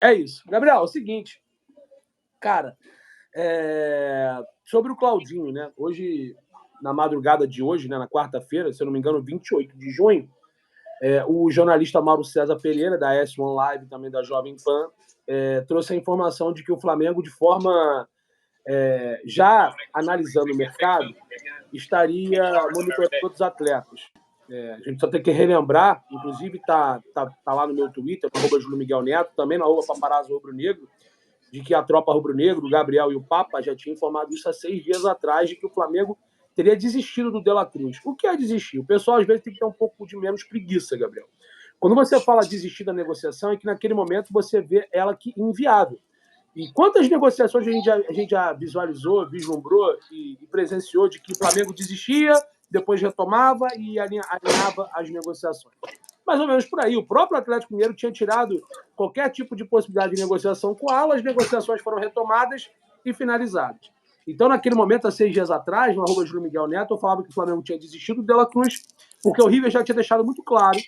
É isso. Gabriel, é o seguinte, cara, sobre o Claudinho, né? Hoje, na madrugada de hoje, né, na quarta-feira, se eu não me engano, 28 de junho, o jornalista Mauro César Pereira, da S1 Live, também da Jovem Pan, trouxe a informação de que o Flamengo, de forma já analisando o mercado, estaria monitorando todos os atletas. A gente só tem que relembrar, inclusive tá lá no meu Twitter, no @JúlioMiguelNeto, também na @Paparazzo Rubro Negro, de que a tropa rubro-negro, o Gabriel e o Papa, já tinha informado isso há 6 dias atrás, de que o Flamengo teria desistido do De La Cruz. O que é desistir? O pessoal, às vezes, tem que ter um pouco de menos preguiça, Gabriel. Quando você fala desistir da negociação, é que naquele momento você vê ela que inviável. E quantas negociações a gente já visualizou, vislumbrou e presenciou de que o Flamengo desistia, depois retomava e alinhava as negociações? Mais ou menos por aí. O próprio Atlético Mineiro tinha tirado qualquer tipo de possibilidade de negociação com ela, as negociações foram retomadas e finalizadas. Então, naquele momento, há 6 dias atrás, no @JúlioMiguelNeto, eu falava que o Flamengo tinha desistido do De La Cruz, porque o River já tinha deixado muito claro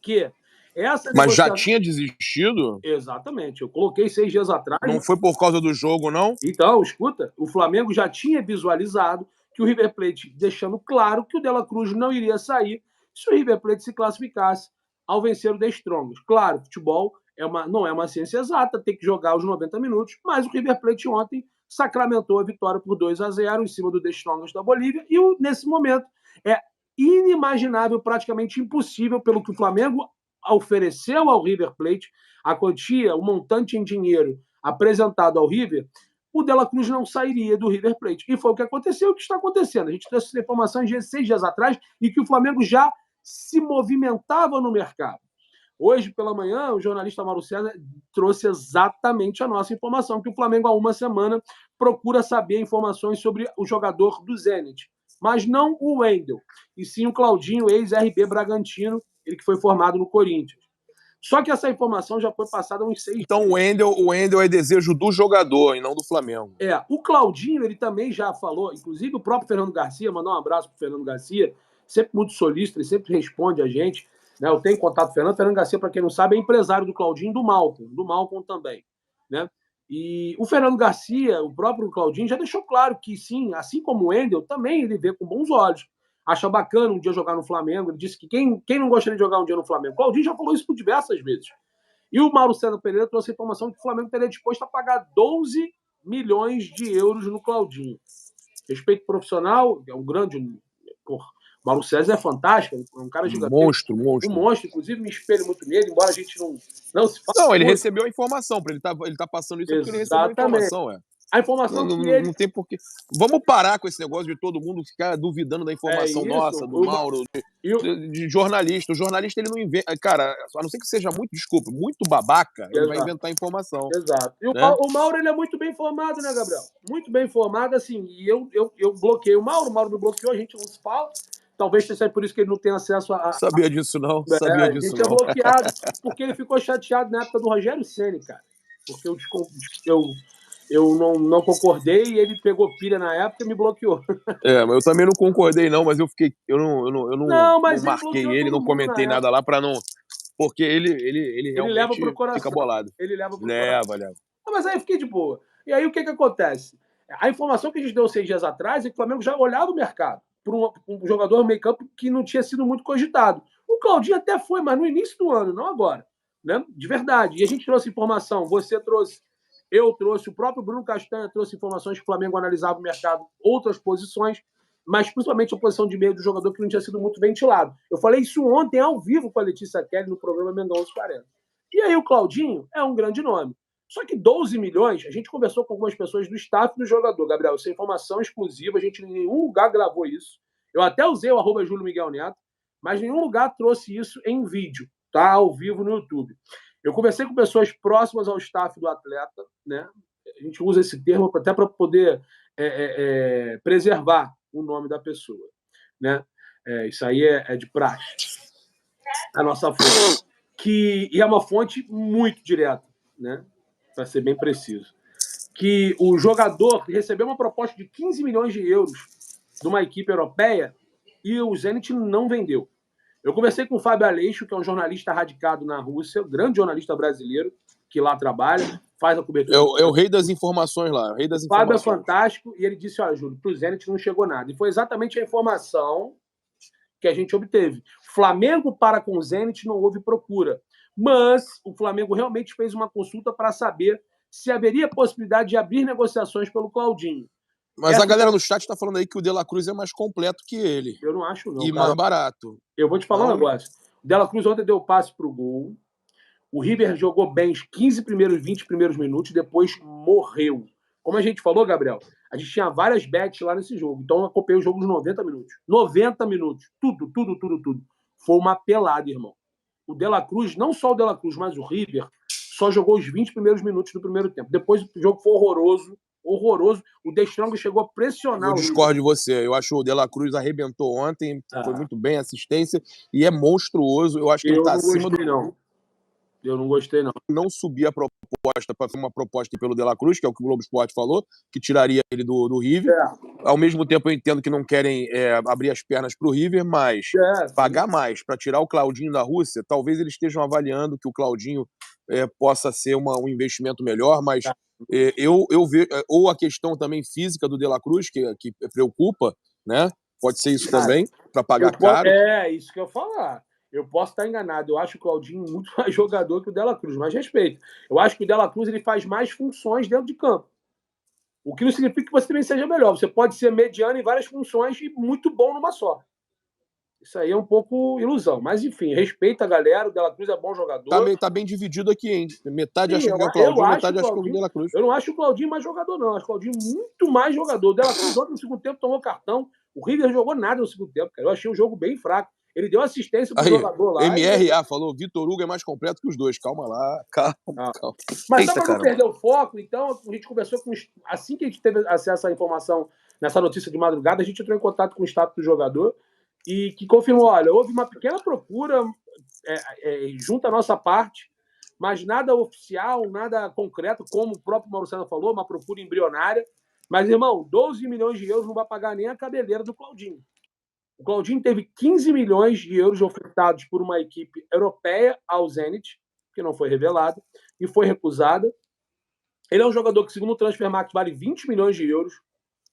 que essa Mas já negociação... tinha desistido? Exatamente. Eu coloquei 6 dias atrás. Não foi por causa do jogo, não? Então, escuta, o Flamengo já tinha visualizado que o River Plate, deixando claro que o De La Cruz não iria sair se o River Plate se classificasse ao vencer o The Strongest. Claro, futebol não é uma ciência exata, tem que jogar os 90 minutos, mas o River Plate ontem sacramentou a vitória por 2-0 em cima do The Strongest da Bolívia, e nesse momento é inimaginável, praticamente impossível, pelo que o Flamengo ofereceu ao River Plate, a quantia, o montante em dinheiro apresentado ao River, o De La Cruz não sairia do River Plate. E foi o que aconteceu, o que está acontecendo. A gente trouxe essa informação 6 dias atrás e que o Flamengo já se movimentava no mercado. Hoje, pela manhã, o jornalista Mauro César trouxe exatamente a nossa informação, que o Flamengo, há uma semana, procura saber informações sobre o jogador do Zenit. Mas não o Wendel, e sim o Claudinho, ex-RB Bragantino, ele que foi formado no Corinthians. Só que essa informação já foi passada há uns 6 Então o Wendel é desejo do jogador e não do Flamengo. O Claudinho, ele também já falou, inclusive o próprio Fernando Garcia, mandar um abraço pro Fernando Garcia, sempre muito solícito, ele sempre responde a gente, né? Eu tenho contato com o Fernando Garcia, para quem não sabe, é empresário do Claudinho, do Malcom também, né? E o Fernando Garcia, o próprio Claudinho, já deixou claro que sim, assim como o Wendel, também ele vê com bons olhos. Acha bacana um dia jogar no Flamengo, ele disse que quem não gostaria de jogar um dia no Flamengo? O Claudinho já falou isso por diversas vezes. E o Mauro César Pereira trouxe a informação de que o Flamengo teria disposto a pagar 12 milhões de euros no Claudinho. Respeito profissional, é um grande... o Mauro César é fantástico, é um cara gigantesco. Monstro. Um monstro, inclusive me espelho muito nele, embora a gente não se fale. Não, ele recebeu a informação, ele tá passando isso porque ele recebeu a informação, A informação não tem porquê. Vamos parar com esse negócio de todo mundo ficar duvidando da informação nossa, do Mauro, de jornalista. O jornalista, ele não inventa. Cara, a não ser que seja muito babaca, ele vai inventar informação. Exato. E né? o Mauro, ele é muito bem informado, né, Gabriel? Muito bem informado, assim. E eu bloqueei o Mauro me bloqueou, a gente não se fala. Talvez seja por isso que ele não tem acesso a... Sabia disso, não. A gente é bloqueado, porque ele ficou chateado na época do Rogério Ceni, cara. Porque eu não concordei e ele pegou pilha na época e me bloqueou. Mas eu também não concordei, não, mas eu fiquei. Eu não marquei ele, não comentei nada lá pra não. Porque ele realmente leva pro coração. Fica bolado. Ele leva pro coração. Leva. Mas aí eu fiquei de boa. E aí o que acontece? A informação que a gente deu 6 dias atrás é que o Flamengo já olhava o mercado para um jogador meio campo que não tinha sido muito cogitado. O Claudinho até foi, mas no início do ano, não agora. Né? De verdade. E a gente trouxe informação, você trouxe, eu trouxe, o próprio Bruno Castanha trouxe informações que o Flamengo analisava o mercado, outras posições, mas principalmente a posição de meio do jogador que não tinha sido muito ventilado. Eu falei isso ontem ao vivo com a Letícia Kelly no programa Mengão dos 40. E aí o Claudinho é um grande nome. Só que 12 milhões, a gente conversou com algumas pessoas do staff do jogador, Gabriel, isso é informação exclusiva, a gente em nenhum lugar gravou isso. Eu até usei o @JúlioMiguelNeto, mas nenhum lugar trouxe isso em vídeo, tá? Ao vivo no YouTube. Eu conversei com pessoas próximas ao staff do atleta, né? A gente usa esse termo até para poder preservar o nome da pessoa, né? Isso aí é de praxe. A nossa fonte. E é uma fonte muito direta, né? Para ser bem preciso, que o jogador recebeu uma proposta de 15 milhões de euros de uma equipe europeia e o Zenit não vendeu. Eu conversei com o Fábio Aleixo, que é um jornalista radicado na Rússia, grande jornalista brasileiro, que lá trabalha, faz a cobertura. É o rei das informações lá, o rei das informações. O Fábio é fantástico, e ele disse, olha, Júlio, pro Zenit não chegou nada. E foi exatamente a informação que a gente obteve. Flamengo para com o Zenit não houve procura, mas o Flamengo realmente fez uma consulta para saber se haveria possibilidade de abrir negociações pelo Claudinho. Mas a galera no chat está falando aí que o De La Cruz é mais completo que ele. Eu não acho, não. E mais barato. Eu vou te falar um negócio. O De La Cruz ontem deu passe pro gol. O River jogou bem os 15 primeiros, 20 primeiros minutos, depois morreu. Como a gente falou, Gabriel, a gente tinha várias bets lá nesse jogo. Então eu acompanhei o jogo nos 90 minutos. 90 minutos. Tudo. Foi uma pelada, irmão. O De La Cruz, não só o De La Cruz, mas o River, só jogou os 20 primeiros minutos do primeiro tempo. Depois o jogo foi horroroso. O The Strong chegou a pressionar. Eu discordo de você. Eu acho que o De La Cruz arrebentou ontem, foi muito bem, assistência, e é monstruoso. Eu acho que ele tá acima do... Eu não gostei, não. Não subir a proposta para uma proposta pelo De La Cruz, que é o que o Globo Esporte falou, que tiraria ele do River. Ao mesmo tempo, eu entendo que não querem abrir as pernas para o River, mas pagar mais para tirar o Claudinho da Rússia, talvez eles estejam avaliando que o Claudinho possa ser um investimento melhor, mas eu vejo, ou a questão também física do De La Cruz, que preocupa, né? Pode ser isso também, para pagar caro. Isso que eu ia falar. Eu posso estar enganado. Eu acho o Claudinho muito mais jogador que o De La Cruz, mas respeito. Eu acho que o De La Cruz ele faz mais funções dentro de campo. O que não significa que você também seja melhor. Você pode ser mediano em várias funções e muito bom numa só. Isso aí é um pouco ilusão. Mas, enfim, respeita a galera. O De La Cruz é bom jogador. Tá bem dividido aqui, hein? Metade acha que é o Claudinho, metade acha que é o De La Cruz. Eu não acho o Claudinho mais jogador, não. Eu acho o Claudinho muito mais jogador. O De La Cruz ontem no segundo tempo tomou cartão. O River jogou nada no segundo tempo, cara. Eu achei o jogo bem fraco. Ele deu assistência pro jogador lá. MRA falou, Vitor Hugo é mais completo que os dois. Calma lá, calma. Mas só para não perder o foco, então, a gente conversou com... Assim que a gente teve acesso à informação nessa notícia de madrugada, a gente entrou em contato com o staff do jogador e que confirmou, olha, houve uma pequena procura junto à nossa parte, mas nada oficial, nada concreto, como o próprio Mauro César falou, uma procura embrionária. Mas, irmão, 12 milhões de euros não vai pagar nem a cabeleira do Claudinho. O Claudinho teve 15 milhões de euros ofertados por uma equipe europeia ao Zenit, que não foi revelada, e foi recusada. Ele é um jogador que, segundo o Transfermarkt, vale 20 milhões de euros.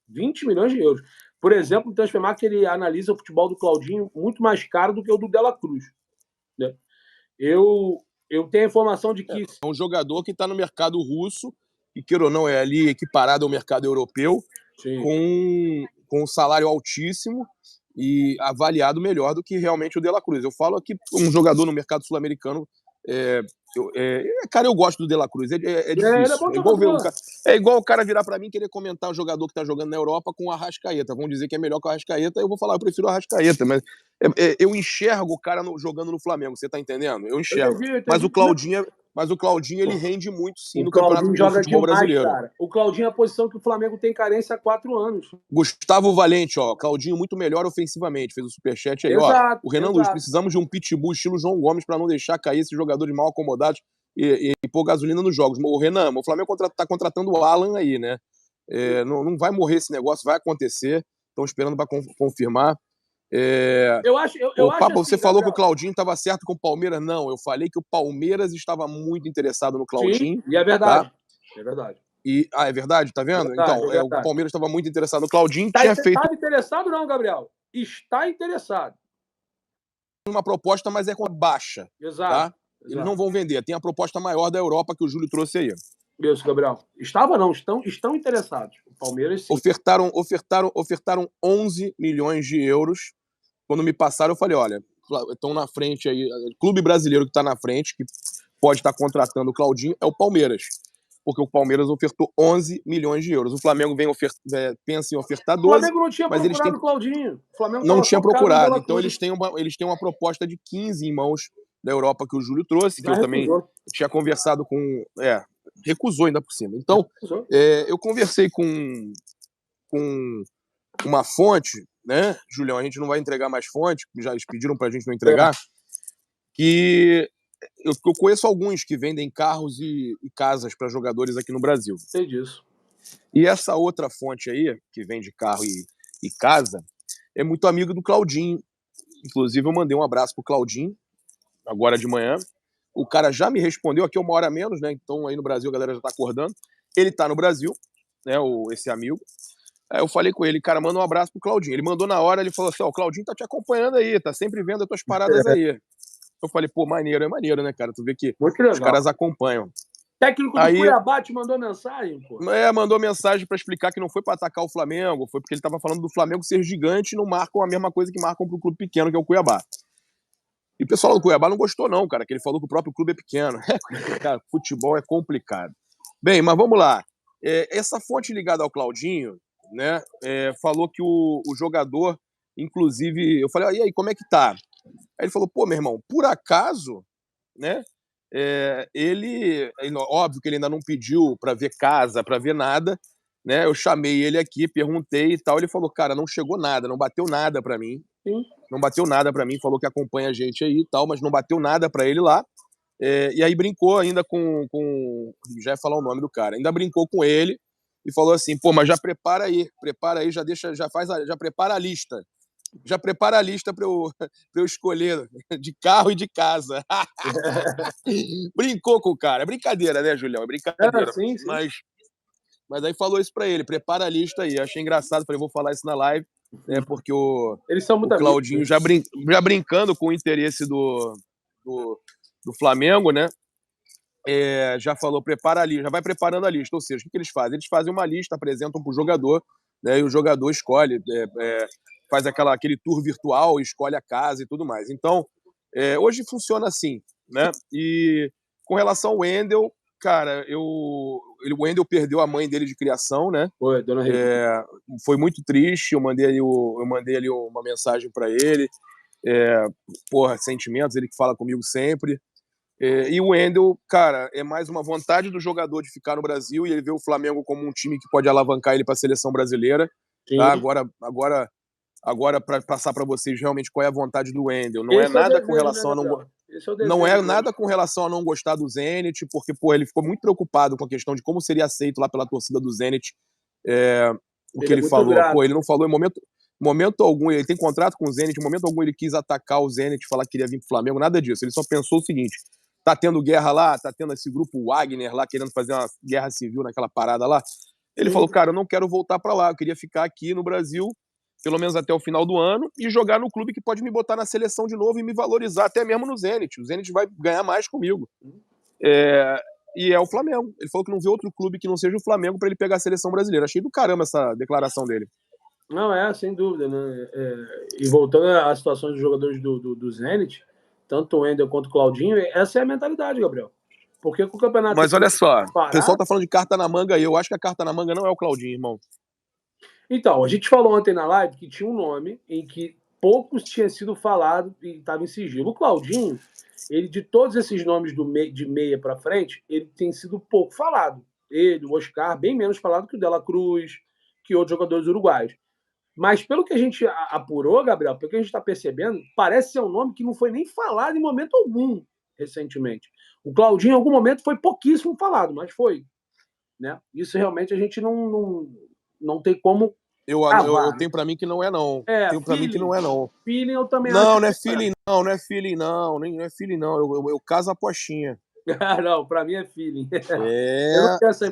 20 milhões de euros. Por exemplo, o Transfermarkt ele analisa o futebol do Claudinho muito mais caro do que o do De La Cruz. Né? Eu tenho a informação de que... É um jogador que está no mercado russo, e queira ou não, é ali equiparado ao mercado europeu, com um salário altíssimo, e avaliado melhor do que realmente o De La Cruz. Eu falo aqui, um jogador no mercado sul-americano, cara, eu gosto do De La Cruz, é difícil. É igual o cara virar pra mim e querer comentar o jogador que tá jogando na Europa com o Arrascaeta. Vão dizer que é melhor que o Arrascaeta, eu vou falar, eu prefiro o Arrascaeta, mas eu enxergo o cara jogando no Flamengo, você tá entendendo? Eu enxergo. Mas o Claudinho, ele rende muito, sim, no campeonato do futebol brasileiro. Cara. O Claudinho é a posição que o Flamengo tem carência há 4 anos. Gustavo Valente, Claudinho muito melhor ofensivamente, fez o superchat aí, exato, o Renan Luiz, precisamos de um pitbull estilo João Gomes para não deixar cair esses jogadores mal acomodados e pôr gasolina nos jogos. O Renan, o Flamengo tá contratando o Alan aí, né? Não vai morrer esse negócio, vai acontecer, estão esperando para confirmar. Você falou que o Claudinho estava certo com o Palmeiras. Não, eu falei que o Palmeiras estava muito interessado no Claudinho. Sim, e é verdade. Tá? É verdade. É verdade, tá vendo? O Palmeiras estava muito interessado no Claudinho. Estava interessado não, Gabriel? Está interessado. Uma proposta, mas é baixa. Exato. Tá? Eles não vão vender. Tem a proposta maior da Europa que o Júlio trouxe aí. Isso, Gabriel. Estão interessados. O Palmeiras, sim. Ofertaram 11 milhões de euros. Quando me passaram, eu falei, olha, estão na frente aí, o clube brasileiro que está na frente, que pode estar contratando o Claudinho, é o Palmeiras. Porque o Palmeiras ofertou 11 milhões de euros. O Flamengo pensa em ofertar 12. O Flamengo não tinha procurado o Claudinho. O Flamengo não tinha procurado. Então eles têm uma proposta de 15 em mãos da Europa que o Júlio trouxe, que eu também tinha conversado com... recusou ainda por cima. Então, eu conversei com uma fonte, né, Julião, a gente não vai entregar mais fonte, já eles pediram pra gente não entregar, que eu conheço alguns que vendem carros e casas para jogadores aqui no Brasil. Sei disso. E essa outra fonte aí, que vende carro e casa, é muito amigo do Claudinho. Inclusive, eu mandei um abraço pro Claudinho, agora de manhã, O cara já me respondeu aqui 1 hora menos, né? Então aí no Brasil a galera já tá acordando. Ele tá no Brasil, né? Esse amigo. Aí eu falei com ele, cara, manda um abraço pro Claudinho. Ele mandou na hora, ele falou assim, ó, o Claudinho tá te acompanhando aí, tá sempre vendo as tuas paradas aí. Eu falei, pô, maneiro, é maneiro, né, cara? Tu vê que os caras acompanham. Técnico do Cuiabá te mandou mensagem, pô? Mandou mensagem pra explicar que não foi pra atacar o Flamengo, foi porque ele tava falando do Flamengo ser gigante e não marcam a mesma coisa que marcam pro clube pequeno, que é o Cuiabá. E o pessoal do Cuiabá não gostou não, cara, que ele falou que o próprio clube é pequeno. Cara, futebol é complicado. Bem, mas vamos lá. Essa fonte ligada ao Claudinho, né, falou que o jogador, inclusive, eu falei, e aí, como é que tá? Aí ele falou, pô, meu irmão, por acaso, né, óbvio que ele ainda não pediu pra ver casa, pra ver nada, né, eu chamei ele aqui, perguntei e tal, ele falou, cara, não chegou nada, não bateu nada pra mim. Sim. Não bateu nada pra mim, falou que acompanha a gente aí e tal, mas não bateu nada pra ele lá. E aí brincou ainda com. Já ia falar o nome do cara. Ainda brincou com ele e falou assim: pô, mas já prepara aí, já deixa, já prepara a lista. Já prepara a lista pra eu escolher de carro e de casa. Brincou com o cara. É brincadeira, né, Julião? É brincadeira. Sim. Mas aí falou isso pra ele: prepara a lista aí. Eu achei engraçado, falei, vou falar isso na live, né, porque eles são muito Claudinho amigos, já brincando com o interesse do Flamengo, né? Já falou, prepara a lista, já vai preparando a lista. Ou seja, o que eles fazem? Eles fazem uma lista, apresentam para o jogador, né, e o jogador escolhe, faz aquele tour virtual, escolhe a casa e tudo mais. Então, hoje funciona assim, né? E com relação ao Wendel, cara, o Wendel perdeu a mãe dele de criação, né? Foi, dona Regina. Foi muito triste, eu mandei ali uma mensagem para ele, sentimentos, ele que fala comigo sempre. E o Wendel, cara, é mais uma vontade do jogador de ficar no Brasil e ele vê o Flamengo como um time que pode alavancar ele para a seleção brasileira. Tá? Agora para passar para vocês realmente qual é a vontade do Wendel. Não é nada com relação a nada com relação a não gostar do Zenit, porque pô, ele ficou muito preocupado com a questão de como seria aceito lá pela torcida do Zenit. O que ele falou, pô, ele não falou em momento algum, ele tem contrato com o Zenit, em momento algum ele quis atacar o Zenit, falar que queria vir pro Flamengo, nada disso. Ele só pensou o seguinte: tá tendo guerra lá, tá tendo esse grupo Wagner lá querendo fazer uma guerra civil naquela parada lá. Ele falou, cara, eu não quero voltar para lá, eu queria ficar aqui no Brasil, pelo menos até o final do ano, e jogar no clube que pode me botar na seleção de novo e me valorizar, até mesmo no Zenit. O Zenit vai ganhar mais comigo. E é o Flamengo. Ele falou que não vê outro clube que não seja o Flamengo para ele pegar a seleção brasileira. Achei do caramba essa declaração dele. Não, sem dúvida, né? E voltando à situação dos jogadores do Zenit, tanto o Wendel quanto o Claudinho, essa é a mentalidade, Gabriel. Porque com o campeonato... Mas olha só, o pessoal tá falando de carta na manga aí. Eu acho que a carta na manga não é o Claudinho, irmão. Então, a gente falou ontem na live que tinha um nome em que poucos tinham sido falado e estava em sigilo. O Claudinho, ele, de todos esses nomes de meia para frente, ele tem sido pouco falado. Ele, o Oscar, bem menos falado que o Dela Cruz, que outros jogadores uruguaios. Mas pelo que a gente apurou, Gabriel, pelo que a gente está percebendo, parece ser um nome que não foi nem falado em momento algum recentemente. O Claudinho, em algum momento, foi pouquíssimo falado, mas foi. Né? Isso realmente a gente não tem como. Eu tenho para mim que não é, não. Tenho para mim que não é, não. Feeling eu também acho. Não é feeling, não. Não é feeling, não. Nem é feeling, não. Eu caso a apostinha. Não, para mim é feeling.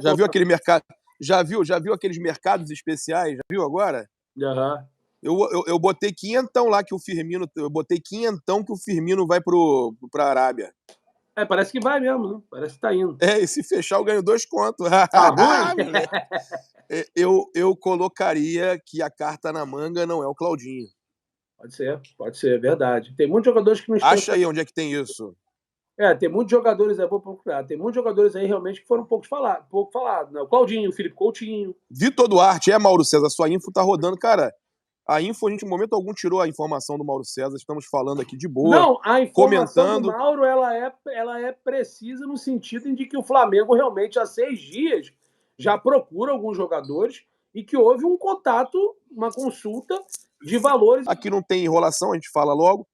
Já viu aquele mercado? Já viu aqueles mercados especiais? Já viu agora? Uhum. Eu botei quinhentão lá que o Firmino. Eu botei quinhentão que o Firmino vai pra Arábia. Parece que vai mesmo, né? Parece que tá indo. E se fechar, eu ganho 2 contos. Tá ruim? Eu colocaria que a carta na manga não é o Claudinho. Pode ser, é verdade. Tem muitos jogadores que não estão... Acha aí onde é que tem isso. Tem muitos jogadores aí, vou procurar. Tem muitos jogadores aí realmente que foram pouco falados, né? O Claudinho, o Felipe Coutinho. Vitor Duarte, Mauro César, sua info tá rodando, cara. A info, a gente, em momento algum, tirou a informação do Mauro César. Estamos falando aqui de boa. Não, a informação do Mauro, ela é precisa no sentido de que o Flamengo realmente, há 6 dias, já procura alguns jogadores e que houve um contato, uma consulta de valores. Aqui não tem enrolação, a gente fala logo.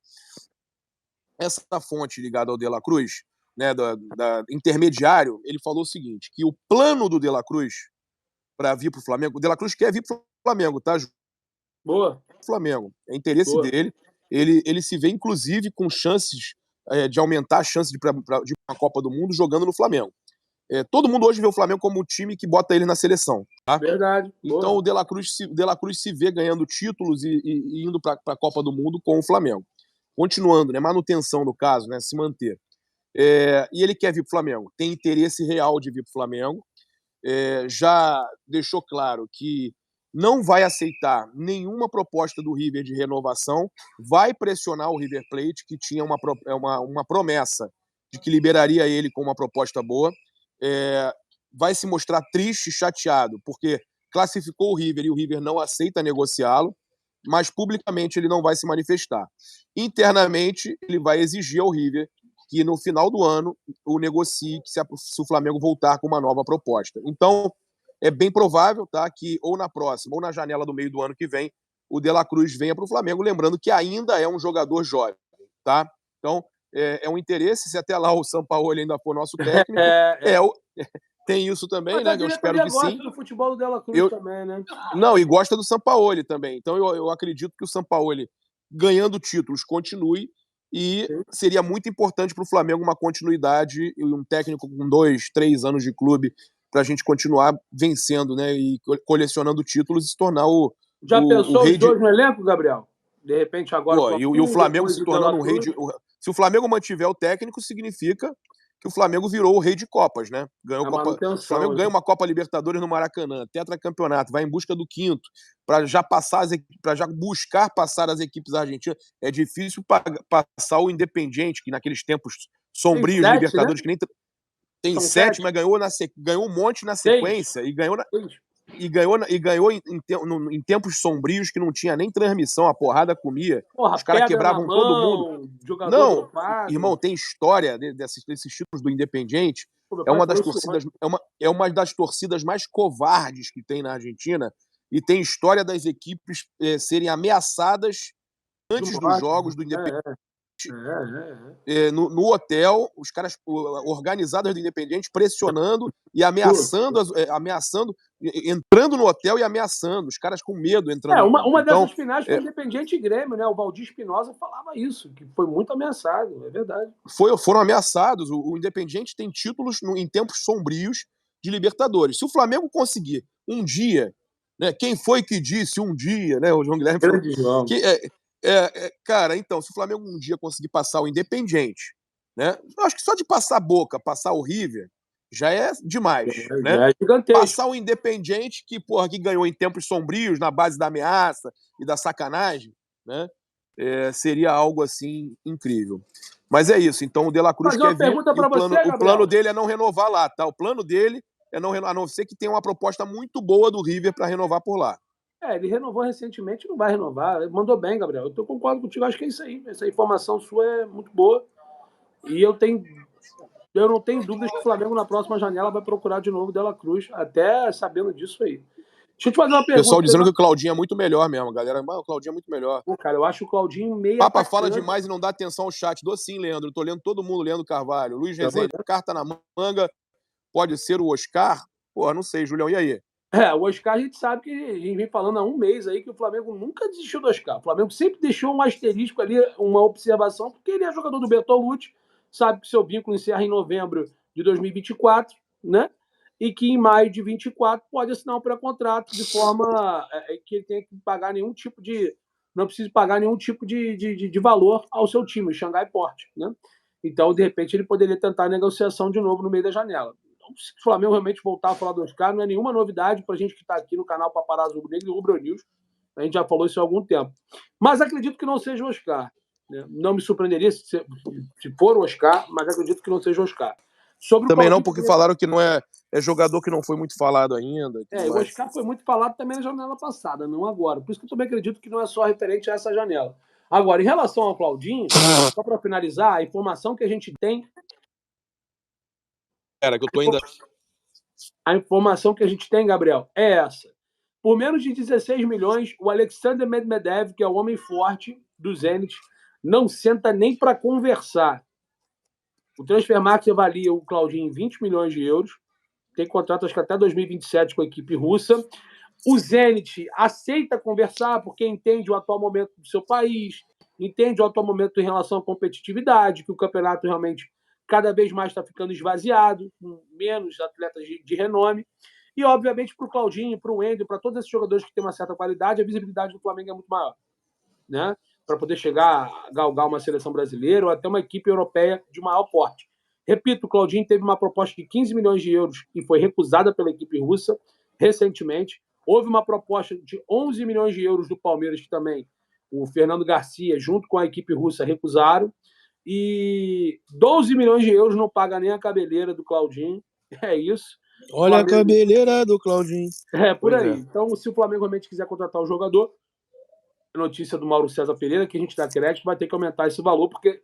Essa fonte ligada ao De La Cruz, né, da intermediário, ele falou o seguinte, que o plano do De La Cruz para vir para o Flamengo, o De La Cruz quer vir para o Flamengo, tá? Boa. Flamengo, é interesse dele. Ele se vê, inclusive, com chances de aumentar a chance de ir para uma Copa do Mundo jogando no Flamengo. Todo mundo hoje vê o Flamengo como um time que bota ele na seleção. Tá? Verdade. Então o De La Cruz se vê ganhando títulos e indo para a Copa do Mundo com o Flamengo. Continuando, né? Manutenção do caso, né? Se manter. E ele quer vir para o Flamengo. Tem interesse real de vir para o Flamengo. Já deixou claro que não vai aceitar nenhuma proposta do River de renovação, vai pressionar o River Plate, que tinha uma promessa de que liberaria ele com uma proposta boa. Vai se mostrar triste, chateado, porque classificou o River e o River não aceita negociá-lo, mas publicamente ele não vai se manifestar. Internamente, ele vai exigir ao River que no final do ano o negocie se o Flamengo voltar com uma nova proposta. Então, é bem provável, tá, que ou na próxima ou na janela do meio do ano que vem o De La Cruz venha para o Flamengo, lembrando que ainda é um jogador jovem. Tá? Então, é um interesse, se até lá o Sampaoli ainda for nosso técnico, tem isso também, mas né? Eu espero que sim. Gosta do futebol do De La Cruz também, né? Não, e gosta do Sampaoli também. Então eu acredito que o Sampaoli, ganhando títulos, continue, e seria muito importante para o Flamengo uma continuidade e um técnico com 2, 3 anos de clube para a gente continuar vencendo, né? E colecionando títulos e se tornar o Já pensou os dois no elenco, Gabriel? De repente agora... e o Flamengo se tornando um rei de... Se o Flamengo mantiver o técnico, significa que o Flamengo virou o rei de Copas, né? O Flamengo ganha uma Copa Libertadores no Maracanã, tetracampeonato, vai em busca do 5º, para já buscar passar as equipes argentinas. É difícil passar o Independiente, que naqueles tempos sombrios de Libertadores, né? Que nem tem 7, mas ganhou um monte na sequência. 6. E ganhou em tempos sombrios que não tinha nem transmissão, a porrada comia. Os caras quebravam todo mundo. Não, irmão, tem história desses títulos do Independiente. É uma das torcidas mais covardes que tem na Argentina, e tem história das equipes serem ameaçadas antes dos jogos do Independiente. No hotel, os caras organizados do Independiente pressionando e ameaçando, entrando no hotel e ameaçando, os caras com medo entrando. Uma dessas finais foi Independiente e Grêmio, né? O Valdir Espinosa falava isso, que foi muito ameaçado, é verdade. Foram ameaçados. O Independiente tem títulos em tempos sombrios de Libertadores. Se o Flamengo conseguir um dia, né? Quem foi que disse um dia, né? O João Guilherme falou que cara, então, se o Flamengo um dia conseguir passar o Independiente, né? Eu acho que só de passar a boca, passar o River, já é demais, né? Já é gigantesco. Passar o Independiente, que ganhou em tempos sombrios, na base da ameaça e da sacanagem, né? Seria algo, assim, incrível. Mas é isso, então o De La Cruz quer vir, o plano dele é não renovar lá, tá? O plano dele é não renovar, a não ser que tenha uma proposta muito boa do River para renovar por lá. Ele renovou recentemente, não vai renovar. Mandou bem, Gabriel. Eu concordo contigo, acho que é isso aí. Essa informação sua é muito boa. E eu não tenho dúvidas que o Flamengo, na próxima janela, vai procurar de novo o De La Cruz, até sabendo disso aí. Deixa eu te fazer uma pergunta. O pessoal dizendo que o Claudinho é muito melhor mesmo, galera. O Claudinho é muito melhor. Cara, eu acho o Claudinho meio... Papa fala demais e não dá atenção ao chat. Dou sim, Leandro. Tô lendo todo mundo, Leandro Carvalho. Luiz Rezende, carta na manga. Pode ser o Oscar? Pô, não sei, Julião. E aí? O Oscar, a gente sabe que a gente vem falando há um mês aí que o Flamengo nunca desistiu do Oscar. O Flamengo sempre deixou um asterisco ali, uma observação, porque ele é jogador do Bertolucci, sabe que seu vínculo encerra em novembro de 2024, né? E que em maio de 2024 pode assinar um pré-contrato de forma que ele tenha que pagar nenhum tipo de... Não precisa pagar nenhum tipo de valor ao seu time, o Xangai Port, né? Então, de repente, ele poderia tentar a negociação de novo no meio da janela. Se o Flamengo realmente voltar a falar do Oscar, não é nenhuma novidade para a gente que está aqui no canal Paparazzo Rubro Negro e Rubro News. A gente já falou isso há algum tempo. Mas acredito que não seja o Oscar, né? Não me surpreenderia se for o Oscar, mas acredito que não seja o Oscar. Também não, porque falaram que não é jogador que não foi muito falado ainda. O Oscar foi muito falado também na janela passada, não agora. Por isso que eu também acredito que não é só referente a essa janela. Agora, em relação ao Claudinho, só para finalizar, a informação que a gente tem... Que eu tô ainda... A informação que a gente tem, Gabriel, é essa. Por menos de 16 milhões, o Alexander Medvedev, que é o homem forte do Zenit, não senta nem para conversar. O Transfermarkt avalia o Claudinho em 20 milhões de euros. Tem contrato, acho que até 2027 com a equipe russa. O Zenit aceita conversar porque entende o atual momento do seu país, entende o atual momento em relação à competitividade, que o campeonato realmente cada vez mais está ficando esvaziado, com menos atletas de renome. E, obviamente, para o Claudinho, para o Wendel, para todos esses jogadores que têm uma certa qualidade, a visibilidade do Flamengo é muito maior, né? Para poder chegar a galgar uma seleção brasileira ou até uma equipe europeia de maior porte. Repito, o Claudinho teve uma proposta de 15 milhões de euros e foi recusada pela equipe russa recentemente. Houve uma proposta de 11 milhões de euros do Palmeiras, que também o Fernando Garcia, junto com a equipe russa, recusaram. E 12 milhões de euros não paga nem a cabeleira do Claudinho. É isso. Olha Flamengo... a cabeleira do Claudinho. É, por pois aí. É. Então, se o Flamengo realmente quiser contratar o jogador, notícia do Mauro César Pereira, que a gente dá crédito, vai ter que aumentar esse valor, porque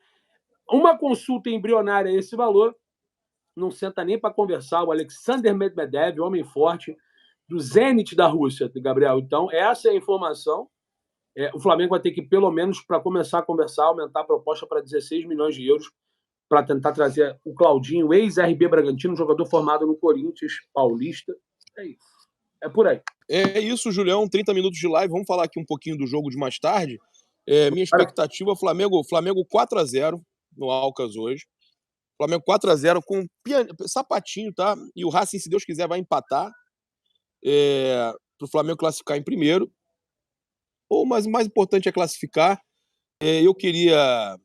uma consulta embrionária a esse valor não senta nem para conversar. O Alexander Medvedev, homem forte, do Zenit da Rússia, Gabriel. Então, essa é a informação. O Flamengo vai ter que, pelo menos, para começar a conversar, aumentar a proposta para 16 milhões de euros para tentar trazer o Claudinho, ex-RB Bragantino, jogador formado no Corinthians Paulista. É isso. É por aí. É isso, Julião. 30 minutos de live. Vamos falar aqui um pouquinho do jogo de mais tarde. Minha expectativa, Flamengo 4-0 no Alcas hoje. Flamengo 4-0 com sapatinho, tá? E o Racing, se Deus quiser, vai empatar para o Flamengo classificar em primeiro. Mas o mais importante é classificar. Eu queria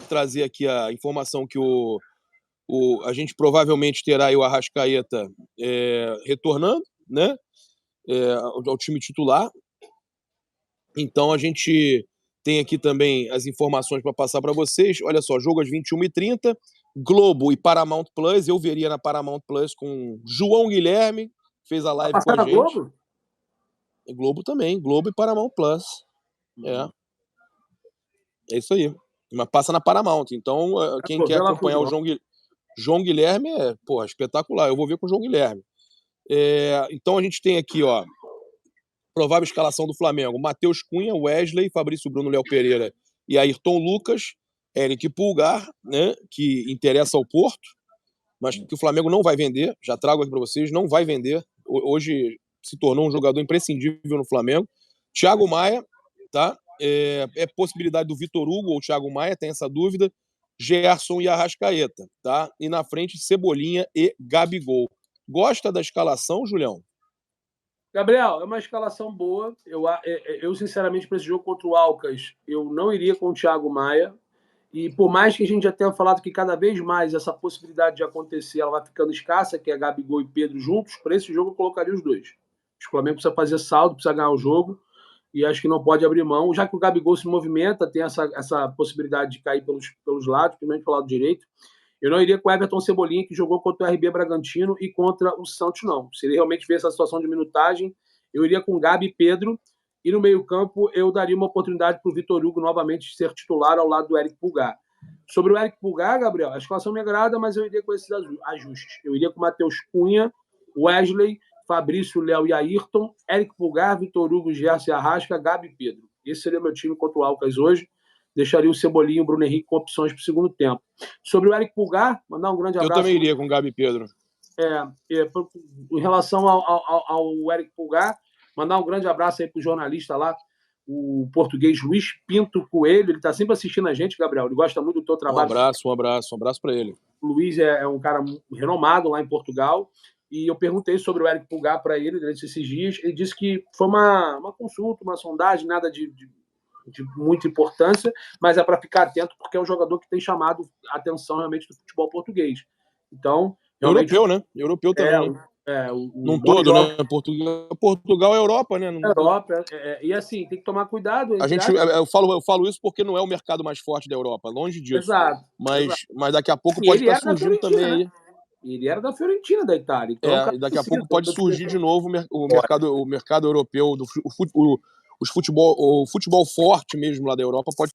trazer aqui a informação que a gente provavelmente terá aí o Arrascaeta retornando, né? Ao time titular. Então a gente tem aqui também as informações para passar para vocês. Olha só, jogo às 21h30, Globo e Paramount Plus. Eu veria na Paramount Plus com João Guilherme, fez a live com a gente. Globo? Globo também, Globo e Paramount Plus. É isso aí. Mas passa na Paramount. Então, quem quer acompanhar o João Guilherme é espetacular. Eu vou ver com o João Guilherme. Então a gente tem aqui, ó, provável escalação do Flamengo: Matheus Cunha, Wesley, Fabrício Bruno, Léo Pereira e Ayrton Lucas, Eric Pulgar, né, que interessa ao Porto, mas que o Flamengo não vai vender. Já trago aqui para vocês, não vai vender. Hoje se tornou um jogador imprescindível no Flamengo. Thiago Maia, tá? Possibilidade do Vitor Hugo ou Thiago Maia, tem essa dúvida. Gerson e Arrascaeta, tá? E na frente, Cebolinha e Gabigol. Gosta da escalação, Julião? Gabriel, é uma escalação boa. Eu sinceramente, para esse jogo contra o Alcas, eu não iria com o Thiago Maia. E por mais que a gente já tenha falado que cada vez mais essa possibilidade de acontecer ela vai ficando escassa, que é Gabigol e Pedro juntos, para esse jogo eu colocaria os dois. O Flamengo precisa fazer saldo, precisa ganhar o jogo, e acho que não pode abrir mão. Já que o Gabigol se movimenta, tem essa possibilidade de cair pelos lados, principalmente pelo lado direito, eu não iria com o Everton Cebolinha, que jogou contra o RB Bragantino e contra o Santos, não. Se ele realmente ver essa situação de minutagem, eu iria com Gabi e Pedro, e no meio-campo eu daria uma oportunidade para o Vitor Hugo novamente ser titular ao lado do Eric Pulgar. Sobre o Eric Pulgar, Gabriel, a escalação me agrada, mas eu iria com esses ajustes. Eu iria com Matheus Cunha, Wesley, Fabrício, Léo e Ayrton, Eric Pulgar, Vitor Hugo, Gerson e Arrasca, Gabi e Pedro. Esse seria meu time contra o Alcas hoje. Deixaria o Cebolinha e o Bruno Henrique com opções para o segundo tempo. Sobre o Eric Pulgar, mandar um grande abraço. Eu também iria com o Gabi e Pedro. Em relação ao Eric Pulgar, mandar um grande abraço aí para o jornalista lá, o português Luiz Pinto Coelho. Ele está sempre assistindo a gente, Gabriel. Ele gosta muito do teu trabalho. Um abraço para ele. O Luiz é um cara renomado lá em Portugal. E eu perguntei sobre o Eric Pulgar para ele durante esses dias. Ele disse que foi uma consulta, uma sondagem, nada de muita importância, mas é para ficar atento porque é um jogador que tem chamado a atenção realmente do futebol português. Então, realmente, europeu, né? Europeu também. Num todo, né? Portugal é Europa, né? Europa. E assim, tem que tomar cuidado. Eu falo isso porque não é o mercado mais forte da Europa, longe disso. Exato. Mas daqui a pouco pode estar surgindo também aí. Ele era da Fiorentina, da Itália. Então, e daqui a pouco pode surgir de novo o mercado europeu, o futebol forte mesmo lá da Europa pode